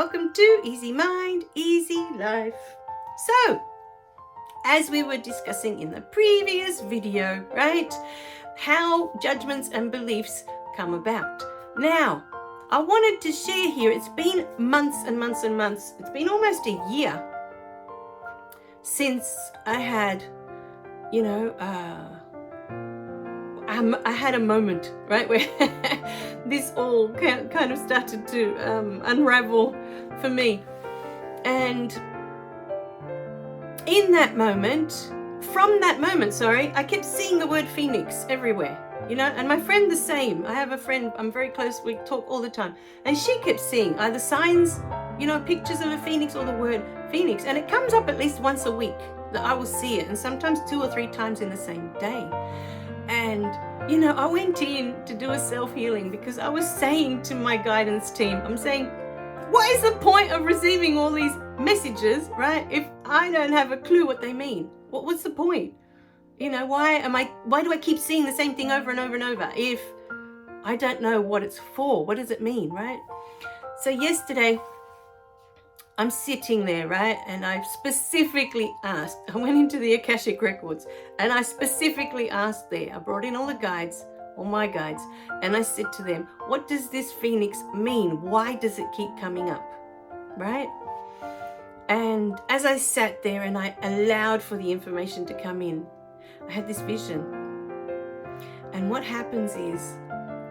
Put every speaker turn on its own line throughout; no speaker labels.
welcome to Easy Mind, Easy Life. So, as we were discussing in the previous video, right, how judgments and beliefs come about. Now, I wanted to share here, it's been months and months and months, it's been almost a year since I had, I had a moment, right, where this all kind of started to unravel for me. And from that moment, I kept seeing the word phoenix everywhere, and my friend the same. I have a friend, I'm very close, we talk all the time, and she kept seeing either signs, pictures of a phoenix or the word phoenix, and it comes up at least once a week that I will see it, and sometimes 2 or 3 times in the same day. And I went in to do a self-healing because I was saying to my guidance team, I'm saying, what is the point of receiving all these messages, right, if I don't have a clue what they mean? What's the point? Why do I keep seeing the same thing over and over and over if I don't know what it's for? What does it mean, right? So yesterday, I'm sitting there, right, and I specifically asked, I went into the Akashic Records, and I specifically asked there, I brought in all the guides, all my guides, and I said to them, what does this phoenix mean? Why does it keep coming up, right? And as I sat there and I allowed for the information to come in, I had this vision. And what happens is,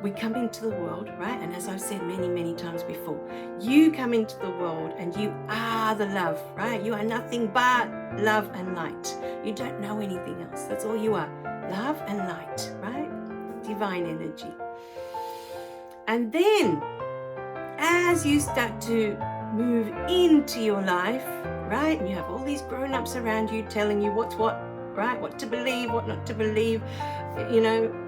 we come into the world, right? And as I've said many, many times before, you come into the world and you are the love, right? You are nothing but love and light. You don't know anything else. That's all you are. Love and light, right? Divine energy. And then, as you start to move into your life, right? And you have all these grown-ups around you telling you what's what, right? What to believe, what not to believe.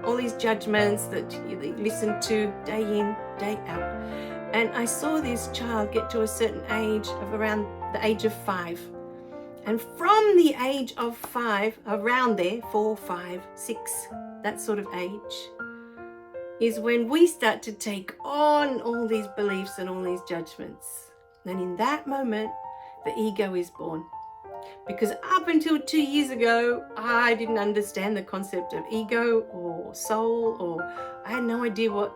All these judgments that you listen to day in, day out. And I saw this child get to a certain age of around the age of 5. And from the age of 5, around there, 4, 5, 6, that sort of age, is when we start to take on all these beliefs and all these judgments. And in that moment, the ego is born. Because up until 2 years ago, I didn't understand the concept of ego or soul, or I had no idea what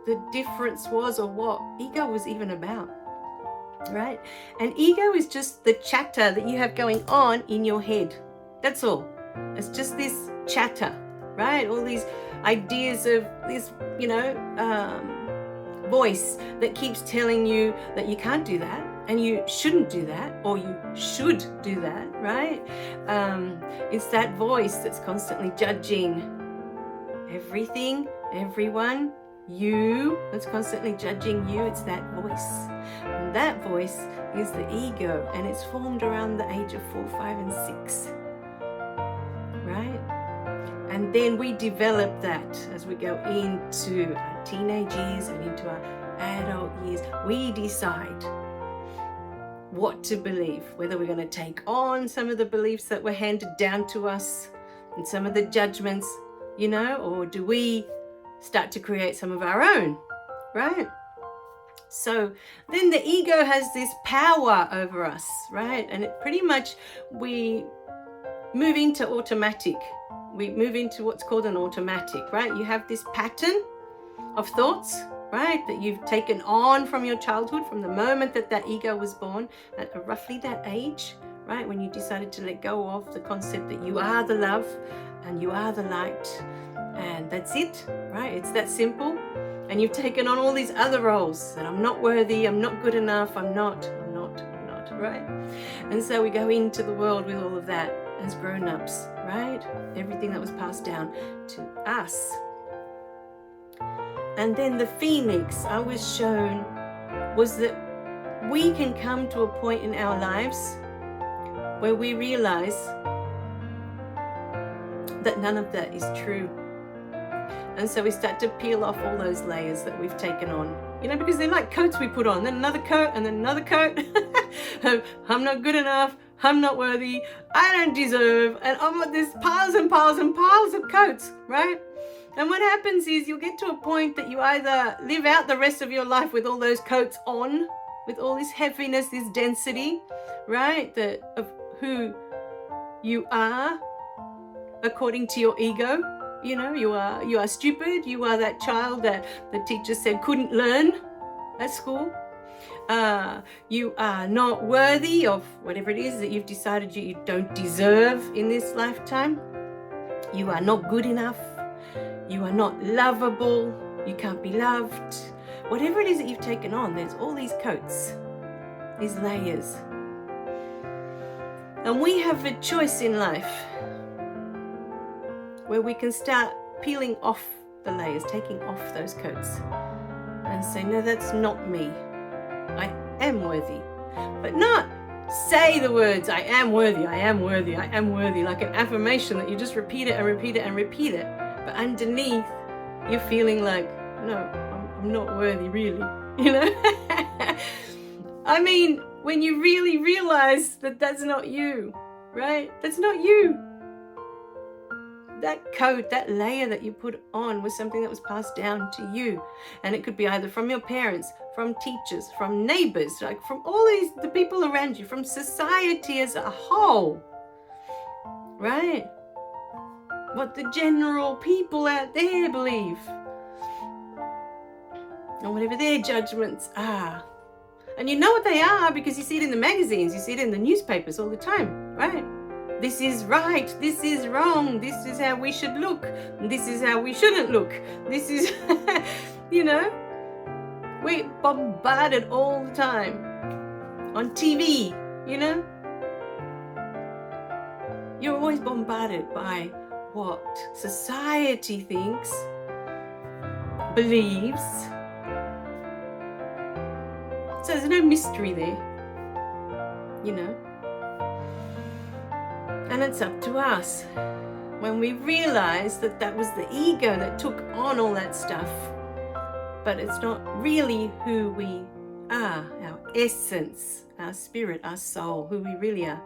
the difference was or what ego was even about, right? And ego is just the chatter that you have going on in your head. That's all. It's just this chatter, right? All these ideas of this, voice that keeps telling you that you can't do that, and you shouldn't do that, or you should do that, right? It's that voice that's constantly judging everything, everyone, you, that's constantly judging you. It's that voice. And that voice is the ego, and it's formed around the age of 4, 5, and 6, right? And then we develop that as we go into our teenage years and into our adult years. We decide what to believe, whether we're going to take on some of the beliefs that were handed down to us and some of the judgments, or do we start to create some of our own, right? So then the ego has this power over us, right? And it pretty much, we move into automatic. We move into what's called an automatic, right? You have this pattern of thoughts, right, that you've taken on from your childhood, from the moment that ego was born, at roughly that age, right, when you decided to let go of the concept that you are the love and you are the light, and that's it, right? It's that simple. And you've taken on all these other roles, that I'm not worthy, I'm not good enough, I'm not, right? And so we go into the world with all of that as grown-ups, right? Everything that was passed down to us. And then the phoenix I was shown was that we can come to a point in our lives where we realize that none of that is true. And so we start to peel off all those layers that we've taken on, because they're like coats we put on, then another coat, and then another coat. I'm not good enough, I'm not worthy, I don't deserve, and there's piles and piles and piles of coats, right? And what happens is you'll get to a point that you either live out the rest of your life with all those coats on, with all this heaviness, this density, right? Of who you are according to your ego. You know, you are stupid. You are that child that the teacher said couldn't learn at school. You are not worthy of whatever it is that you've decided you don't deserve in this lifetime. You are not good enough. You are not lovable. You can't be loved. Whatever it is that you've taken on, there's all these coats, these layers. And we have a choice in life where we can start peeling off the layers, taking off those coats and say, no, that's not me. I am worthy. But not say the words, I am worthy, I am worthy, I am worthy, like an affirmation that you just repeat it and repeat it and repeat it. But underneath, you're feeling like, no, I'm not worthy, really. You know? I mean, when you really realize that that's not you, right? That's not you. That coat, that layer that you put on was something that was passed down to you. And it could be either from your parents, from teachers, from neighbors, like from all the people around you, from society as a whole, right? What the general people out there believe. And whatever their judgments are. And you know what they are because you see it in the magazines, you see it in the newspapers all the time, right? This is right, this is wrong, this is how we should look, this is how we shouldn't look. This is, you know, we're bombarded all the time on TV, you know. You're always bombarded by what society thinks, believes. So there's no mystery there, you know. And it's up to us when we realize that that was the ego that took on all that stuff, but it's not really who we are, our essence, our spirit, our soul, who we really are.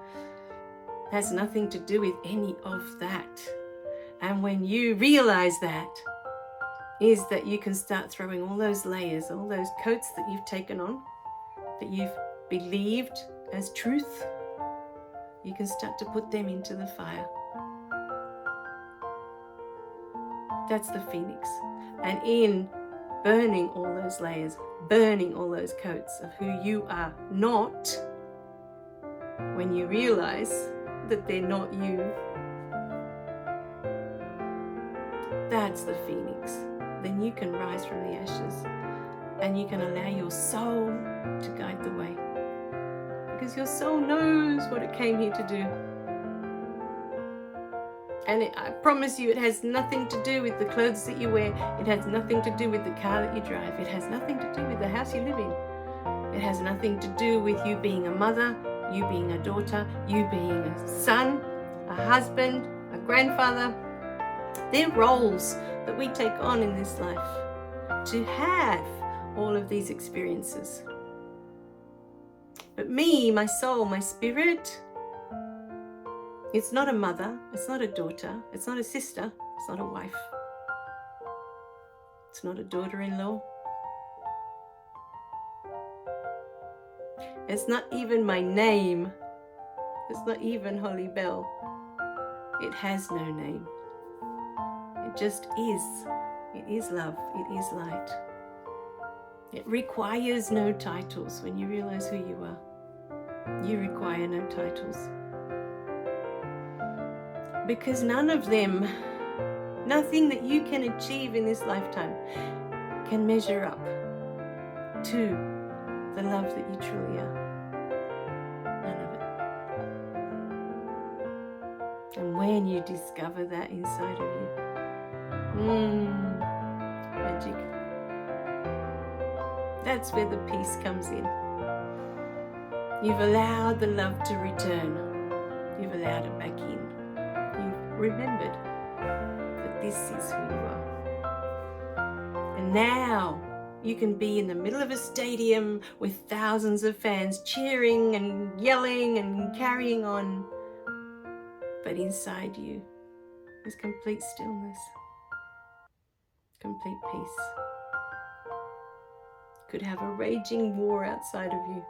It has nothing to do with any of that. And when you realize that, is that you can start throwing all those layers, all those coats that you've taken on, that you've believed as truth, you can start to put them into the fire. That's the phoenix. And in burning all those layers, burning all those coats of who you are not, when you realize that they're not you, that's the phoenix. Then you can rise from the ashes and you can allow your soul to guide the way. Because your soul knows what it came here to do. And I promise you, it has nothing to do with the clothes that you wear. It has nothing to do with the car that you drive. It has nothing to do with the house you live in. It has nothing to do with you being a mother, you being a daughter, you being a son, a husband, a grandfather. They're roles that we take on in this life to have all of these experiences. But me, my soul, my spirit, it's not a mother, it's not a daughter, it's not a sister, it's not a wife, it's not a daughter-in-law, it's not even my name, it's not even Holly Bell. It has no name. It just is. It is love, it is light. It requires no titles. When you realize who you are, you require no titles. Because none of them, nothing that you can achieve in this lifetime can measure up to the love that you truly are. None of it. And when you discover that inside of you, magic. That's where the peace comes in. You've allowed the love to return. You've allowed it back in. You've remembered that this is who you are. And now you can be in the middle of a stadium with thousands of fans cheering and yelling and carrying on. But inside you is complete stillness, complete peace, could have a raging war outside of you.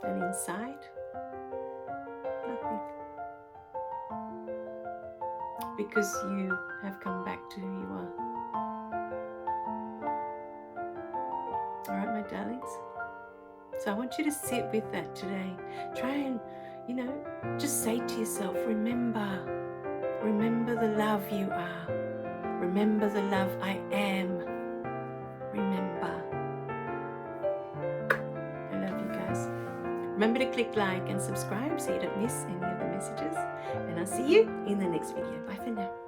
And inside, nothing. Because you have come back to who you are. All right, my darlings? So I want you to sit with that today. Try and, just say to yourself, remember the love you are. Remember the love I am. Remember. I love you guys. Remember to click like and subscribe so you don't miss any of the messages. And I'll see you in the next video. Bye for now.